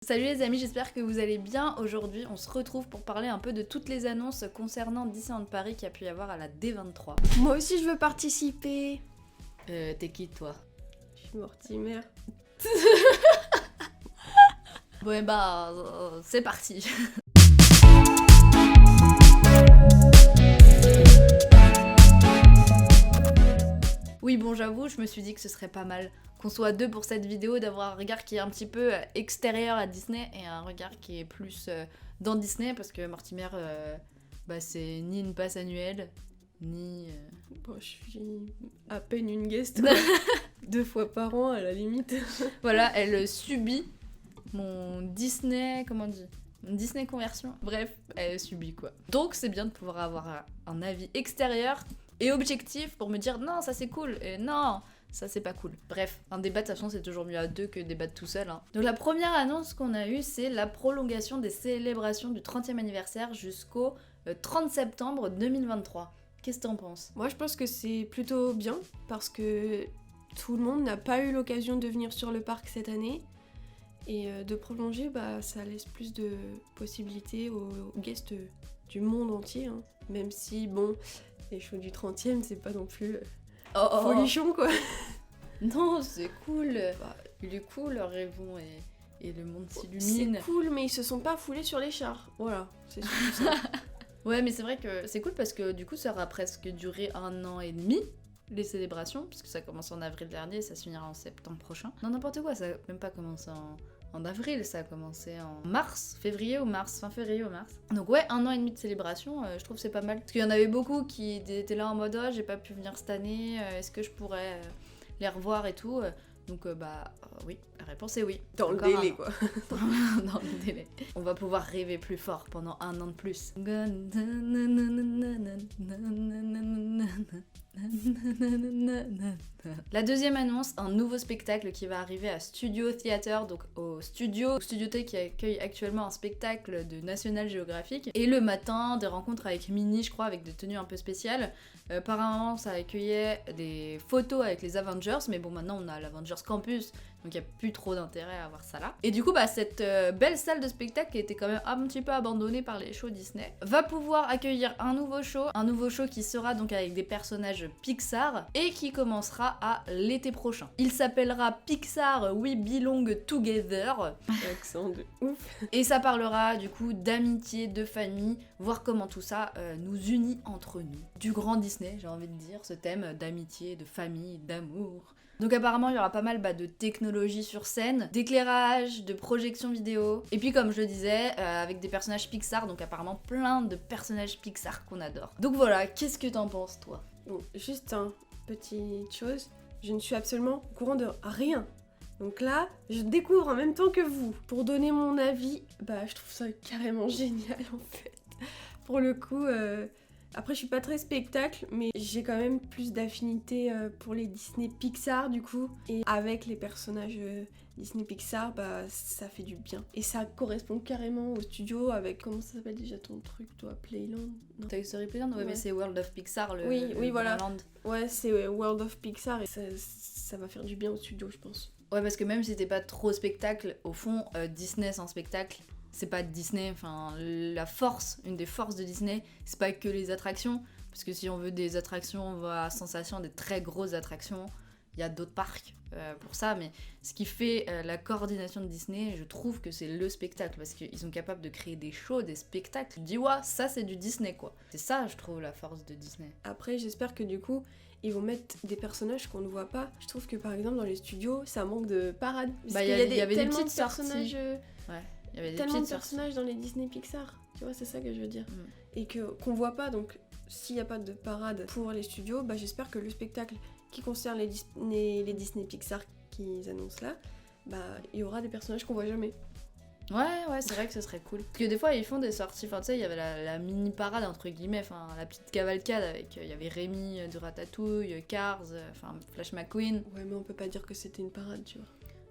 Salut les amis, j'espère que vous allez bien. Aujourd'hui, on se retrouve pour parler un peu de toutes les annonces concernant Disneyland Paris qu'il y a pu y avoir à la D23. Moi aussi je veux participer. T'es qui toi? Je suis Mortimer. Bon bah, c'est parti. Oui bon j'avoue, je me suis dit que ce serait pas mal qu'on soit deux pour cette vidéo, d'avoir un regard qui est un petit peu extérieur à Disney et un regard qui est plus dans Disney, parce que Mortimer, c'est ni une passe annuelle, ni... Bon, je suis à peine une guest, quoi. 2 fois par an à la limite. Voilà, elle subit mon Disney, comment on dit, mon Disney conversion. Bref, elle subit quoi. Donc c'est bien de pouvoir avoir un avis extérieur et objectif pour me dire non, ça c'est cool, et non, ça c'est pas cool. Bref, un débat de toute façon c'est toujours mieux à deux que débattre tout seul. Hein. Donc la première annonce qu'on a eue, c'est la prolongation des célébrations du 30e anniversaire jusqu'au 30 septembre 2023. Qu'est-ce que t'en penses? Moi je pense que c'est plutôt bien parce que tout le monde n'a pas eu l'occasion de venir sur le parc cette année. Et de prolonger, ça laisse plus de possibilités aux guests du monde entier. Hein. Même si, bon, les shows du 30e, c'est pas non plus folichon, quoi. Non, c'est cool. Il est cool, leur rêvon et le monde s'illumine. C'est cool, mais ils se sont pas foulés sur les chars. Voilà, c'est surtout ça. Ouais, mais c'est vrai que c'est cool parce que du coup, ça aura presque duré 1 an et demi, les célébrations, puisque ça commence en avril dernier et ça se finira en septembre prochain. Non, n'importe quoi, ça n'a même pas commencé en avril, ça a commencé en mars, février ou mars, fin février ou mars. Donc ouais, 1 an et demi de célébration, je trouve que c'est pas mal. Parce qu'il y en avait beaucoup qui étaient là en mode « Oh, j'ai pas pu venir cette année, est-ce que je pourrais les revoir et tout ?» Donc oui, la réponse est oui. Dans Encore le délai, quoi. Dans le délai. On va pouvoir rêver plus fort pendant 1 an de plus. La deuxième annonce, un nouveau spectacle qui va arriver à Studio Theater, donc au studio Thé qui accueille actuellement un spectacle de National Geographic. Et le matin, des rencontres avec Minnie, je crois, avec des tenues un peu spéciales. Apparemment, ça accueillait des photos avec les Avengers, mais bon, maintenant on a l'Avengers Campus, donc il n'y a plus trop d'intérêt à avoir ça là. Et du coup, cette belle salle de spectacle qui a été quand même un petit peu abandonnée par les shows Disney, va pouvoir accueillir un nouveau show qui sera donc avec des personnages Pixar et qui commencera à l'été prochain. Il s'appellera Pixar We Belong Together. Accent de ouf. Et ça parlera du coup d'amitié, de famille, voir comment tout ça nous unit entre nous. Du grand Disney, j'ai envie de dire, ce thème d'amitié, de famille, d'amour. Donc apparemment il y aura pas mal de technologie sur scène, d'éclairage, de projection vidéo, et puis comme je le disais, avec des personnages Pixar, donc apparemment plein de personnages Pixar qu'on adore. Donc voilà, qu'est-ce que t'en penses toi? Bon, juste une petite chose, je ne suis absolument au courant de rien. Donc là, je découvre en même temps que vous. Pour donner mon avis, je trouve ça carrément génial en fait. Pour le coup... Après, je suis pas très spectacle, mais j'ai quand même plus d'affinité pour les Disney Pixar du coup. Et avec les personnages Disney Pixar, ça fait du bien. Et ça correspond carrément au studio avec, comment ça s'appelle déjà ton truc, toi, Playland? Non. Toy Story Playland? Ouais, mais c'est World of Pixar, oui, voilà. Land. Ouais, c'est World of Pixar et ça va faire du bien au studio, je pense. Ouais, parce que même si t'es pas trop spectacle, au fond, Disney sans spectacle, c'est pas Disney, enfin une des forces de Disney, c'est pas que les attractions, parce que si on veut des attractions, on va à Sensation, des très grosses attractions, il y a d'autres parcs pour ça, mais ce qui fait la coordination de Disney, je trouve que c'est le spectacle, parce qu'ils sont capables de créer des shows, des spectacles, tu te dis ouais, ça c'est du Disney quoi. C'est ça je trouve la force de Disney. Après j'espère que du coup, ils vont mettre des personnages qu'on ne voit pas. Je trouve que par exemple dans les studios, ça manque de parade. Parce qu'il y avait tellement des petites personnages... Ouais. Il y avait tellement de personnages dans les Disney Pixar, tu vois, c'est ça que je veux dire. Et qu'on voit pas, donc s'il n'y a pas de parade pour les studios, j'espère que le spectacle qui concerne les Disney Pixar qu'ils annoncent là, il y aura des personnages qu'on voit jamais. Ouais, c'est vrai que ce serait cool. Parce que des fois, ils font des sorties, tu sais, il y avait la mini parade, entre guillemets, la petite cavalcade avec, il y avait Rémi de Ratatouille, Cars, Flash McQueen. Ouais, mais on peut pas dire que c'était une parade, tu vois.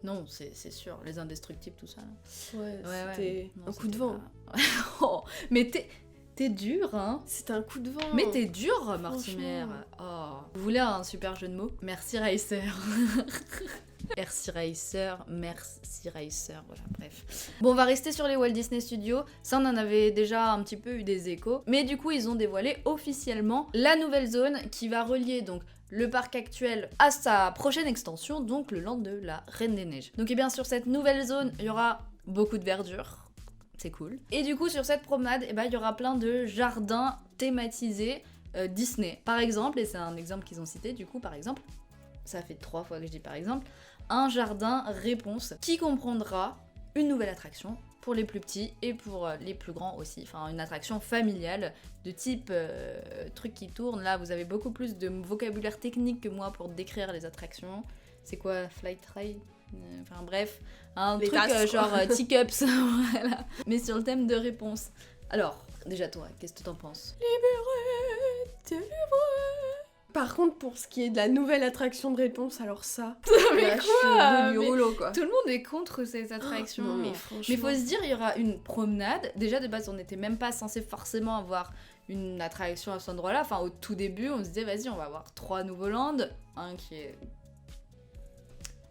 Non, c'est sûr, les indestructibles, tout ça. Là. Ouais, c'était un coup de vent. Pas... oh, mais t'es dur, hein. C'était un coup de vent. Mais t'es dur, Mortimer. Oh. Vous voulez un super jeu de mots? Merci, Racer. Merci Racer, merci Racer, voilà, bref. Bon, on va rester sur les Walt Disney Studios. Ça, on en avait déjà un petit peu eu des échos. Mais du coup, ils ont dévoilé officiellement la nouvelle zone qui va relier donc le parc actuel à sa prochaine extension, donc le land de la Reine des Neiges. Donc, et bien, sur cette nouvelle zone, il y aura beaucoup de verdure. C'est cool. Et du coup, sur cette promenade, eh ben, il y aura plein de jardins thématisés Disney. Par exemple, et c'est un exemple qu'ils ont cité, du coup, par exemple, ça fait 3 fois que je dis par exemple, un jardin réponse qui comprendra une nouvelle attraction pour les plus petits et pour les plus grands aussi. Enfin, une attraction familiale de type truc qui tourne. Là, vous avez beaucoup plus de vocabulaire technique que moi pour décrire les attractions. C'est quoi, Flight Ride? Enfin bref, un Les truc tasses, genre Teacups, voilà. Mais sur le thème de réponse. Alors, déjà toi, qu'est-ce que t'en penses? Par contre, pour ce qui est de la nouvelle attraction de réponse, alors ça... Mais la quoi? cheveux du Mais rouleau, quoi. tout le monde est contre ces attractions. Non, mais franchement... Mais faut se dire, il y aura une promenade. Déjà, de base, on n'était même pas censé forcément avoir une attraction à cet endroit-là. Enfin, au tout début, on se disait, vas-y, on va avoir 3 nouveaux lands. Un qui est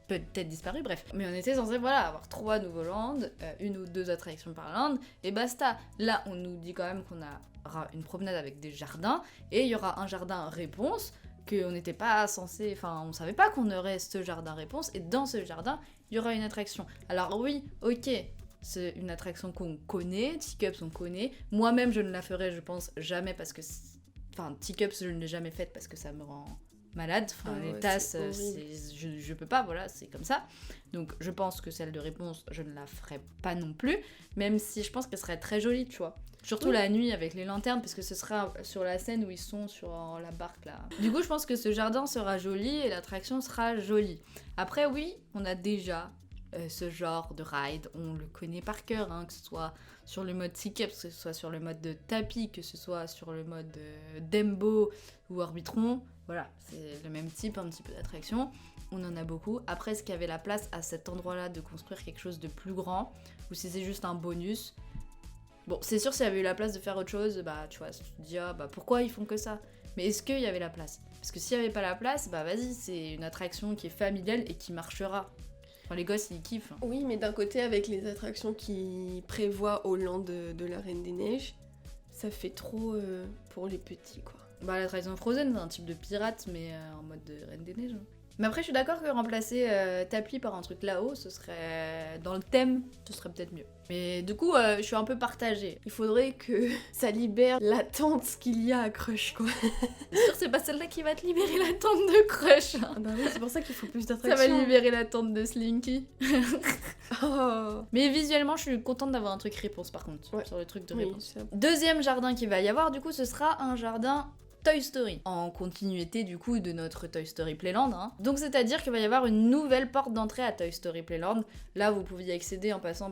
peut-être disparu, bref. Mais on était censé, voilà, avoir 3 nouveaux lands, 1 ou 2 attractions par land, et basta. Là, on nous dit quand même qu'on aura une promenade avec des jardins, et il y aura un jardin réponse, qu'on n'était pas censé... Enfin, on savait pas qu'on aurait ce jardin réponse, et dans ce jardin, il y aura une attraction. Alors oui, ok, c'est une attraction qu'on connaît, Teacups on connaît. Moi-même, je ne la ferai, je pense, jamais, parce que... Enfin, Teacups, je ne l'ai jamais faite parce que ça me rend malade. Enfin, les tasses, je peux pas, voilà, c'est comme ça. Donc, je pense que celle de réponse, je ne la ferai pas non plus, même si je pense qu'elle serait très jolie, tu vois. Surtout la nuit avec les lanternes, parce que ce sera sur la scène où ils sont sur la barque là. Du coup, je pense que ce jardin sera joli et l'attraction sera jolie. Après, oui, on a déjà ce genre de ride, on le connaît par cœur, hein, que ce soit sur le mode Teacups, que ce soit sur le mode de tapis, que ce soit sur le mode Dembo ou Orbitron. Voilà, c'est le même type un petit peu d'attraction. On en a beaucoup. Après, est-ce qu'il y avait la place à cet endroit-là de construire quelque chose de plus grand, ou si c'est juste un bonus? Bon, c'est sûr, s'il y avait eu la place de faire autre chose, bah tu vois, tu te dis, ah, bah pourquoi ils font que ça? Mais est-ce qu'il y avait la place? Parce que s'il n'y avait pas la place, bah vas-y, c'est une attraction qui est familiale et qui marchera. Enfin, les gosses, ils kiffent. Hein. Oui, mais d'un côté, avec les attractions qui prévoient au land de la Reine des Neiges, ça fait trop pour les petits, quoi. Bah, l'attraction Frozen, c'est un type de pirate, mais en mode de Reine des Neiges. Mais après, je suis d'accord que remplacer Tapli par un truc là-haut, ce serait... Dans le thème, ce serait peut-être mieux. Mais du coup, je suis un peu partagée. Il faudrait que ça libère l'attente qu'il y a à Crush, quoi. C'est sûr, c'est pas celle-là qui va te libérer l'attente de Crush. Hein. Ah bah oui, c'est pour ça qu'il faut plus Ça d'attractions. va libérer l'attente de Slinky. Oh. Mais visuellement, je suis contente d'avoir un truc réponse, par contre. Ouais. Sur le truc de Oui, réponse. ça... Deuxième jardin qu'il va y avoir, du coup, ce sera un jardin Toy Story, en continuité du coup de notre Toy Story Playland. Hein. Donc c'est-à-dire qu'il va y avoir une nouvelle porte d'entrée à Toy Story Playland. Là, vous pouvez y accéder en passant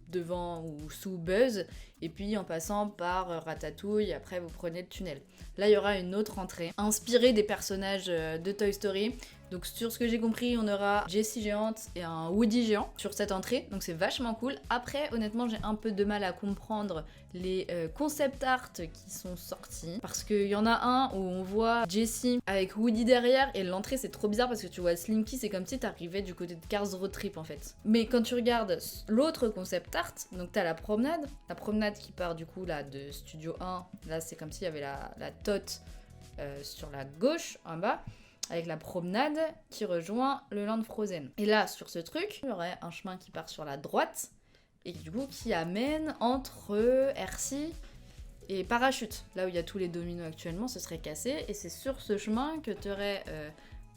devant ou sous Buzz, et puis en passant par Ratatouille, après vous prenez le tunnel. Là, il y aura une autre entrée, inspirée des personnages de Toy Story. Donc sur ce que j'ai compris, on aura Jessie géante et un Woody géant sur cette entrée, donc c'est vachement cool. Après, honnêtement, j'ai un peu de mal à comprendre les concept art qui sont sortis, parce qu'il y en a un où on voit Jessie avec Woody derrière, et l'entrée c'est trop bizarre parce que tu vois Slinky, c'est comme si t'arrivais du côté de Cars Road Trip en fait. Mais quand tu regardes l'autre concept art, donc t'as la promenade qui part du coup là de Studio 1, là c'est comme s'il y avait la tote sur la gauche en bas, avec la promenade qui rejoint le land Frozen. Et là, sur ce truc, il y aurait un chemin qui part sur la droite, et du coup qui amène entre Hershey et Parachute. Là où il y a tous les dominos actuellement, ce serait cassé, et c'est sur ce chemin que tu aurais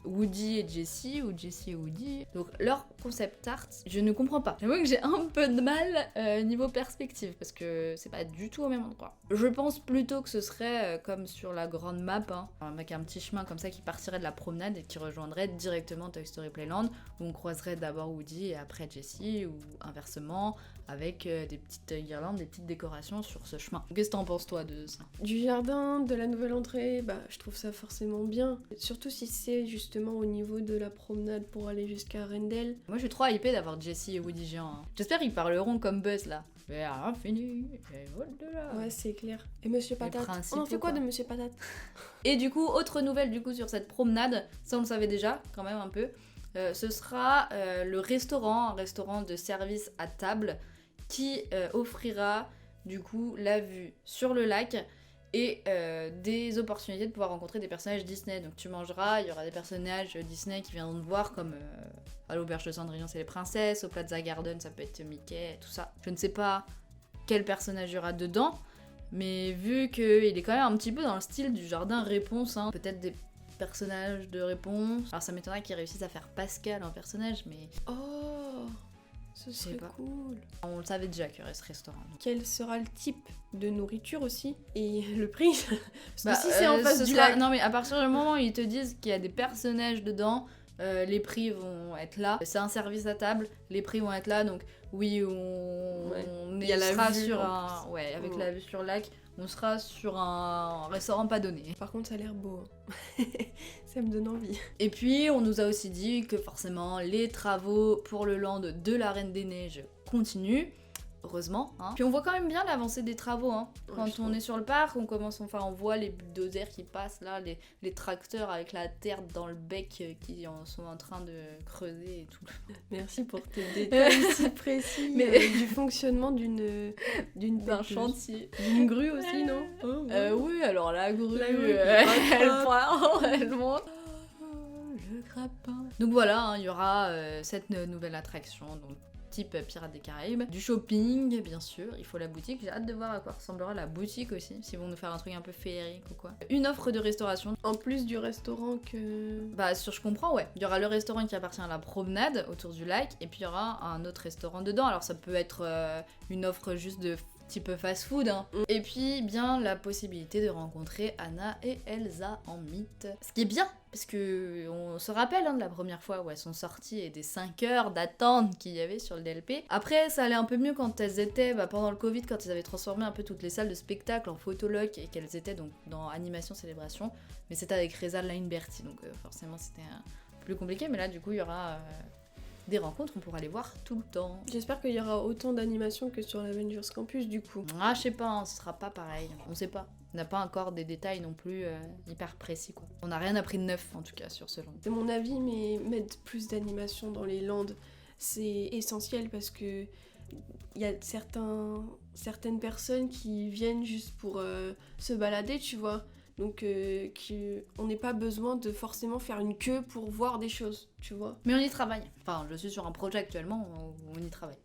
Woody et Jessie, ou Jessie et Woody. Donc leur concept art, je ne comprends pas. J'avoue que j'ai un peu de mal niveau perspective, parce que c'est pas du tout au même endroit. Je pense plutôt que ce serait comme sur la grande map, hein, avec un petit chemin comme ça qui partirait de la promenade et qui rejoindrait directement Toy Story Playland, où on croiserait d'abord Woody et après Jessie, ou inversement, avec des petites guirlandes, des petites décorations sur ce chemin. Qu'est-ce que t'en penses toi de ça? Du jardin, de la nouvelle entrée, bah je trouve ça forcément bien. Surtout si c'est justement au niveau de la promenade pour aller jusqu'à Arendelle. Moi je suis trop hypée d'avoir Jessie et Woody géant. Hein. J'espère qu'ils parleront comme Buzz là. Vers l'infini et au-delà. Ouais, c'est clair. Et Monsieur Patate. On en fait quoi de Monsieur Patate? Et du coup, autre nouvelle du coup sur cette promenade, ça on le savait déjà quand même un peu. Ce sera le restaurant, un restaurant de service à table qui offrira du coup la vue sur le lac et des opportunités de pouvoir rencontrer des personnages Disney. Donc tu mangeras, il y aura des personnages Disney qui viendront te voir comme à l'auberge de Cendrillon c'est les princesses, au Plaza Garden ça peut être Mickey, tout ça. Je ne sais pas quel personnage il y aura dedans, mais vu qu'il est quand même un petit peu dans le style du jardin Réponse, hein, peut-être des personnages de Réponse. Alors ça m'étonnerait qu'ils réussissent à faire Pascal en personnage, mais Oh, ce serait pas. cool. On le savait déjà qu'il y aurait ce restaurant. Donc. Quel sera le type de nourriture aussi et le prix? Parce Bah, que si c'est en face ce du sera- lac. Non mais à partir du moment où ils te disent qu'il y a des personnages dedans, les prix vont être là. C'est un service à table, les prix vont être là, donc oui, on Il y a la sera vue, sur en un... plus. Ouais, avec Ouais. la vue sur le lac, on sera sur un restaurant pas donné. Par contre, ça a l'air beau. Hein. Ça me donne envie. Et puis, on nous a aussi dit que forcément, les travaux pour le land de la Reine des Neiges continuent. Heureusement, hein. Puis on voit quand même bien l'avancée des travaux, hein. Quand Ouais, je on trouve. est sur le parc, on voit les bulldozers qui passent là, les tracteurs avec la terre dans le bec qui sont en train de creuser et tout. Merci pour tes détails si précis du fonctionnement d'une D'un pelleteuse. chantier. D'une grue aussi, non? Oh, ouais. Oui, alors la grue, La grue qui elle gratte. part, elle monte. Le grappin. Donc voilà, hein, il y aura cette nouvelle attraction, donc type Pirates des Caraïbes. Du shopping, bien sûr, il faut la boutique. J'ai hâte de voir à quoi ressemblera la boutique aussi, s'ils vont nous faire un truc un peu féerique ou quoi. Une offre de restauration. En plus du restaurant que... Bah, je comprends, ouais. Il y aura le restaurant qui appartient à la promenade autour du lac, et puis il y aura un autre restaurant dedans. Alors ça peut être une offre juste de type fast-food, hein. Et puis bien la possibilité de rencontrer Anna et Elsa en mythe. Ce qui est bien, parce que on se rappelle hein, de la première fois où elles sont sorties et des 5 heures d'attente qu'il y avait sur le DLP. Après, ça allait un peu mieux quand elles étaient pendant le Covid, quand ils avaient transformé un peu toutes les salles de spectacle en photoloc et qu'elles étaient donc dans Animation Célébration. Mais c'était avec Reza Lineberty, donc forcément c'était plus compliqué. Mais là, du coup, il y aura des rencontres, on pourra les voir tout le temps. J'espère qu'il y aura autant d'animations que sur l'Avengers Campus, du coup. Ah, je sais pas, hein, ce sera pas pareil. On sait pas. On n'a pas encore des détails non plus hyper précis, quoi. On n'a rien appris de neuf, en tout cas, sur ce land. C'est mon avis, mais mettre plus d'animations dans les landes, c'est essentiel parce que il y a certaines personnes qui viennent juste pour se balader, tu vois. Donc on n'est pas besoin de forcément faire une queue pour voir des choses, tu vois. Mais on y travaille. Enfin, je suis sur un projet actuellement où on y travaille.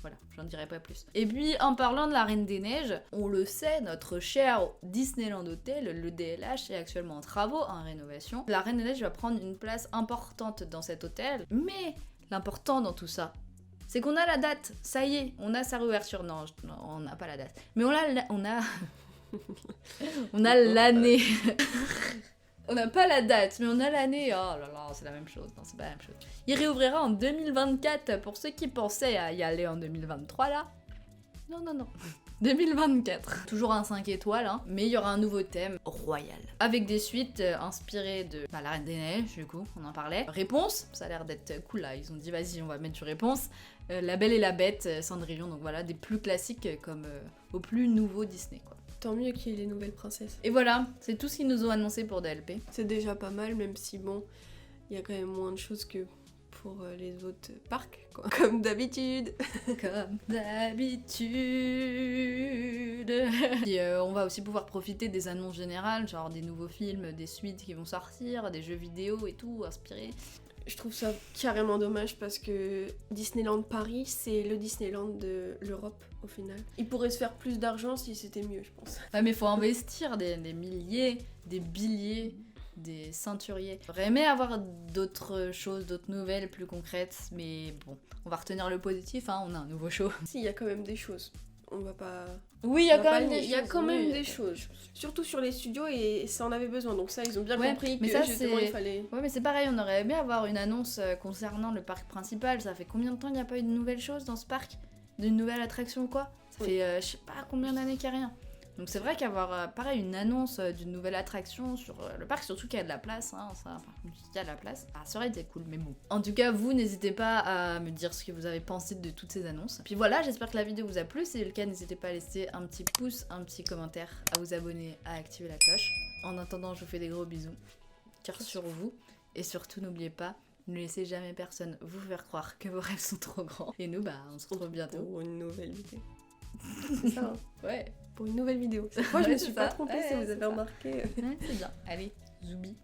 Voilà, j'en dirai pas plus. Et puis, en parlant de la Reine des Neiges, on le sait, notre cher Disneyland Hotel, le DLH, est actuellement en travaux, en rénovation. La Reine des Neiges va prendre une place importante dans cet hôtel. Mais l'important dans tout ça, c'est qu'on a la date. Ça y est, on a sa réouverture. Non, on n'a pas la date. Mais on a l'année. On n'a pas la date, mais on a l'année. Oh là là, c'est la même chose. Non, c'est pas la même chose. Il réouvrira en 2024 pour ceux qui pensaient à y aller en 2023 là. Non. 2024. Toujours un 5 étoiles, hein, mais il y aura un nouveau thème royal. Avec des suites inspirées de la Reine des Neiges, du coup, on en parlait. Réponse, ça a l'air d'être cool là. Ils ont dit vas-y, on va mettre du Réponse. La Belle et la Bête, Cendrillon, donc voilà, des plus classiques comme au plus nouveau Disney, quoi. Tant mieux qu'il y ait les nouvelles princesses. Et voilà, c'est tout ce qu'ils nous ont annoncé pour DLP. C'est déjà pas mal, même si bon, il y a quand même moins de choses que pour les autres parcs, quoi. Comme d'habitude. Comme d'habitude. Et on va aussi pouvoir profiter des annonces générales, genre des nouveaux films, des suites qui vont sortir, des jeux vidéo et tout, inspirés. Je trouve ça carrément dommage parce que Disneyland Paris, c'est le Disneyland de l'Europe au final. Il pourrait se faire plus d'argent si c'était mieux, je pense. Ouais, mais faut investir des milliers, des billiers, des ceinturiers. J'aurais aimé avoir d'autres choses, d'autres nouvelles plus concrètes, mais bon, on va retenir le positif, hein, on a un nouveau show. Si, il y a quand même des choses. On va pas... Oui, il y a on va quand pas même nier. des Il y a choses, quand même oui. des choses. Surtout sur les studios et ça en avait besoin. Donc ça, ils ont bien Ouais, compris mais que ça, justement, c'est- il fallait... Ouais, mais c'est pareil, on aurait aimé avoir une annonce concernant le parc principal. Ça fait combien de temps il n'y a pas eu de nouvelles choses dans ce parc? D'une nouvelle attraction ou quoi? Ça Oui. fait je sais pas combien d'années qu'il n'y a rien. Donc c'est vrai qu'avoir pareil une annonce d'une nouvelle attraction sur le parc, surtout qu'il y a de la place, hein, ça, enfin, il y a de la place, ça aurait été cool, mais bon. En tout cas, vous n'hésitez pas à me dire ce que vous avez pensé de toutes ces annonces. Puis voilà, j'espère que la vidéo vous a plu. Si c'est le cas, n'hésitez pas à laisser un petit pouce, un petit commentaire, à vous abonner, à activer la cloche. En attendant, je vous fais des gros bisous. Cœur sur vous. Et surtout, n'oubliez pas, Ne laissez jamais personne vous faire croire que vos rêves sont trop grands. Et nous, on se retrouve bientôt. Pour une nouvelle vidéo. C'est ça, hein. Ouais. Pour une nouvelle vidéo. Cette fois, je me Ouais, suis c'est pas ça. trompée Ouais, si vous c'est avez ça. remarqué. Ouais, c'est bien. Allez, zoubi.